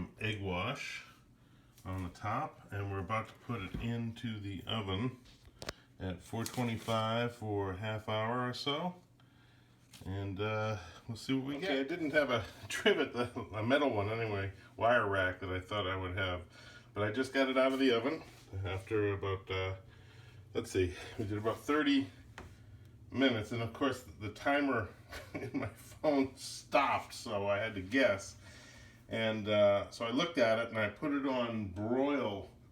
some egg wash on the top, and we're about to put it into the oven at 425 for a half hour or so, and we'll see what we get. I didn't have a trivet, a metal one anyway, wire rack that I thought I would have, but I just got it out of the oven after about, let's see, we did about 30 minutes, and of course the timer in my phone stopped, so I had to guess. And so I looked at it and I put it on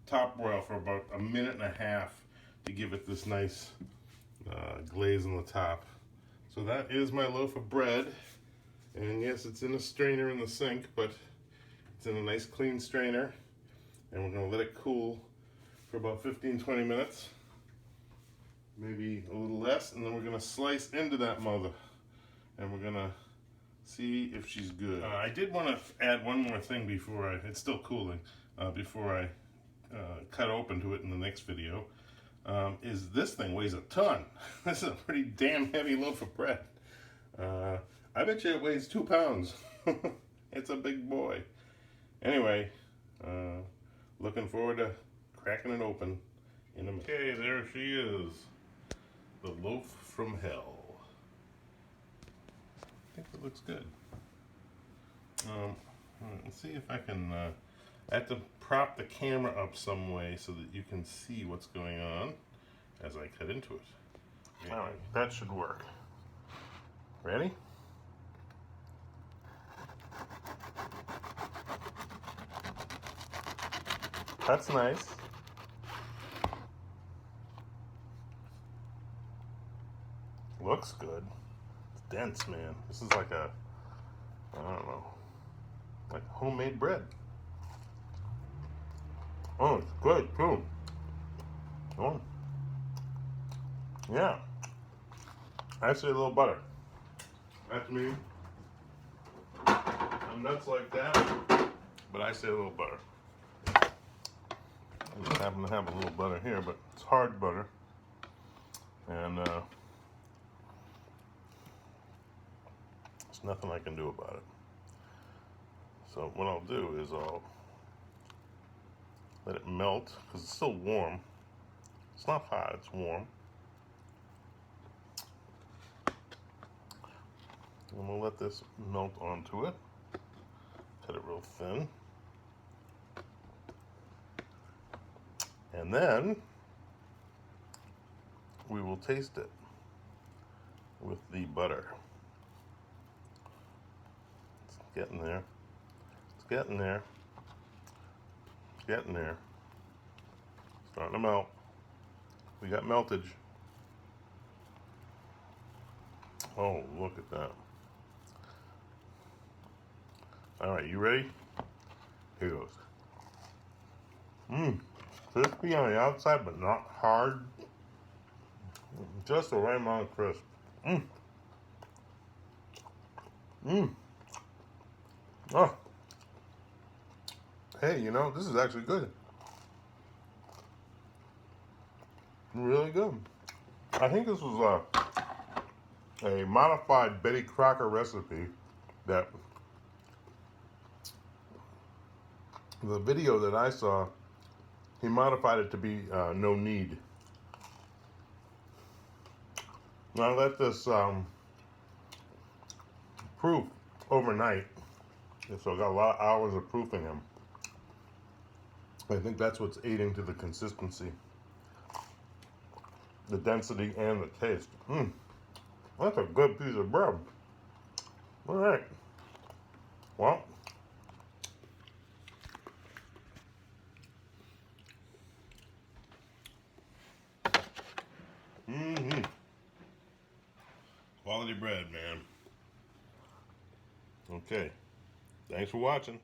top broil for about a minute and a half to give it this nice glaze on the top. So that is my loaf of bread. And yes, it's in a strainer in the sink, but it's in a nice clean strainer. And we're gonna let it cool for about 15-20 minutes. Maybe a little less, and then we're gonna slice into that mother. And we're gonna see if she's good. I did want to add one more thing before it's still cooling, before I cut open to it in the next video, is this thing weighs a ton. This is a pretty damn heavy loaf of bread. I bet you it weighs 2 pounds. It's a big boy. Anyway, looking forward to cracking it open in a minute. Okay, there she is. The loaf from hell. I think it looks good. Let's see if I can, I have to prop the camera up some way so that you can see what's going on as I cut into it. Okay. All right, that should work. Ready? That's nice. Looks good. It's dense, man. This is like a, I don't know, like homemade bread. Oh, it's good too. Oh, yeah. I say a little butter. That's me. I'm nuts like that, but I say a little butter. I just happen to have a little butter here, but it's hard butter, and there's nothing I can do about it. So what I'll do is I'll let it melt, because it's still warm. It's not hot, it's warm. And we'll let this melt onto it. Cut it real thin. And then we will taste it with the butter. It's getting there. It's getting there. It's getting there. Starting to melt. We got meltage. Oh, look at that. All right, you ready? Here goes. Crispy on the outside, but not hard. Just the right amount of crisp. Oh. Hey, you know, this is actually good. Really good. I think this was a modified Betty Crocker recipe that the video that I saw, he modified it to be no knead. Now I let this proof overnight, so I got a lot of hours of proofing him. I think that's what's aiding to the consistency, the density, and the taste. That's a good piece of bread. All right. Well, quality bread, man. Okay. Thanks for watching.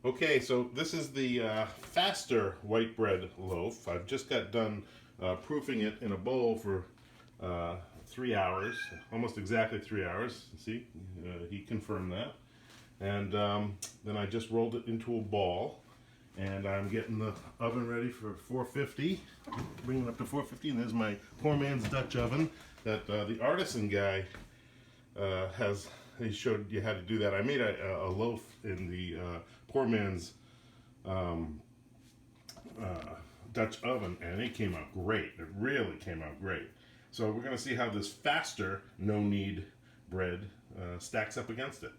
Okay, so this is the faster white bread loaf. I've just got done proofing it in a bowl for 3 hours, almost exactly 3 hours. See, he confirmed that. And then I just rolled it into a ball, and I'm getting the oven ready for 450. Bringing it up to 450, and there's my poor man's Dutch oven that the artisan guy has. He showed you how to do that. I made a loaf in the poor man's Dutch oven, and it came out great. It really came out great. So we're going to see how this faster no-knead bread stacks up against it.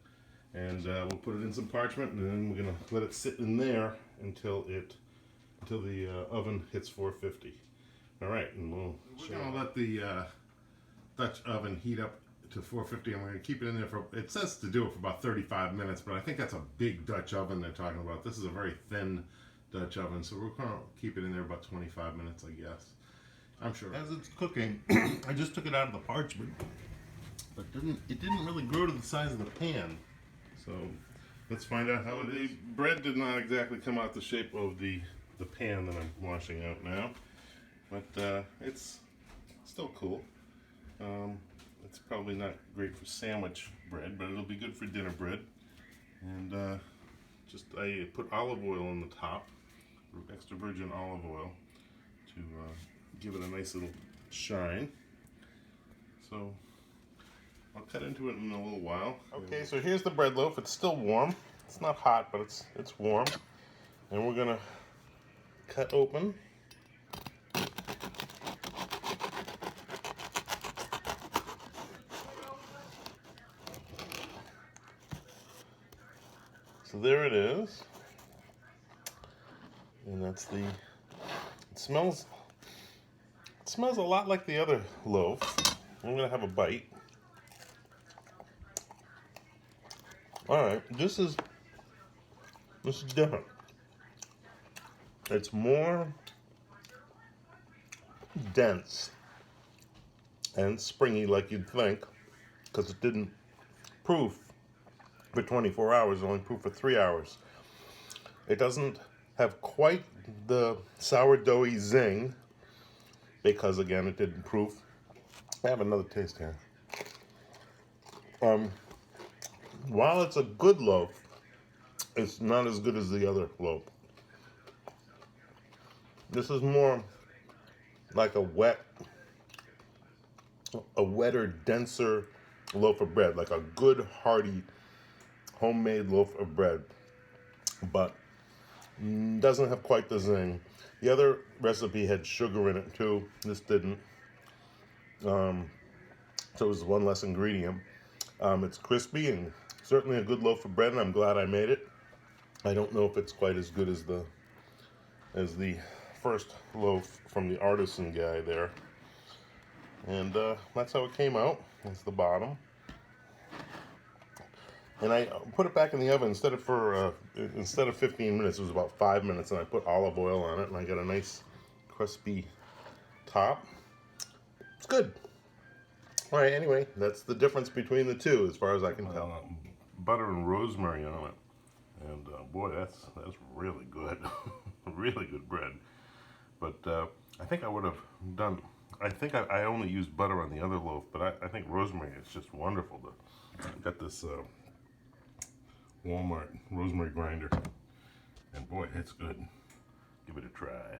And we'll put it in some parchment, and then we're going to let it sit in there until the oven hits 450. All right, and we're going to let the Dutch oven heat up to 450. I'm going to keep it in there for, it says to do it for about 35 minutes, but I think that's a big Dutch oven they're talking about. This is a very thin Dutch oven, so we're going to keep it in there about 25 minutes, I guess. I'm sure. As it's cooking, I just took it out of the parchment, but it didn't really grow to the size of the pan. So let's find out how it is. The bread did not exactly come out the shape of the pan that I'm washing out now, but it's still cool. It's probably not great for sandwich bread, but it'll be good for dinner bread. And I put olive oil on the top, extra virgin olive oil, to give it a nice little shine. So I'll cut into it in a little while. Okay, so here's the bread loaf. It's still warm. It's not hot, but it's warm. And we're gonna cut open. So there it is. And that's it smells a lot like the other loaf. I'm gonna have a bite. All right, this is different. It's more dense and springy like you'd think, because it didn't proof for 24 hours, it only proofed for 3 hours. It doesn't have quite the sourdoughy zing, because again, it didn't proof. I have another taste here. While it's a good loaf, it's not as good as the other loaf. This is more like a wetter, denser loaf of bread, like a good, hearty, homemade loaf of bread, but doesn't have quite the zing. The other recipe had sugar in it too. This didn't. So it was one less ingredient. It's crispy and certainly a good loaf of bread, and I'm glad I made it. I don't know if it's quite as good as the first loaf from the artisan guy there. And that's how it came out. That's the bottom. And I put it back in the oven instead of 15 minutes, it was about 5 minutes, and I put olive oil on it, and I got a nice crispy top. It's good. All right, anyway, that's the difference between the two, as far as I can tell. Butter and rosemary on it, and boy, that's really good, really good bread. But I think I would have done. I think I only used butter on the other loaf, but I think rosemary is just wonderful. I got this Walmart rosemary grinder, and boy, it's good. Give it a try.